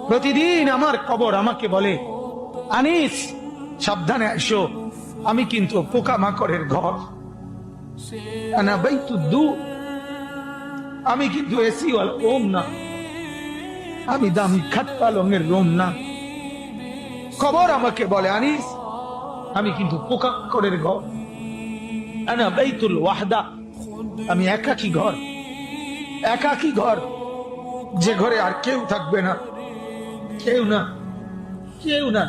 প্রতিদিন আমার কবর আমাকে বলে, আনিস সাবধানে এসো, আমি কিন্তু পোকামাকড়ের ঘর। আনা বাইতুদ্দু, আমি কিন্তু এসি ওয়ালা রুম না, আমি দামি খাট পালঙের রুম না। কবর আমাকে বলে, আনিস আমি কিন্তু পোকামাকড়ের ঘর। আনা বাইতুল ওয়াহদা, আমি একাকী ঘর, একাকী ঘর, যে ঘরে আর কেউ থাকবে না, কেউ না, কেউ না।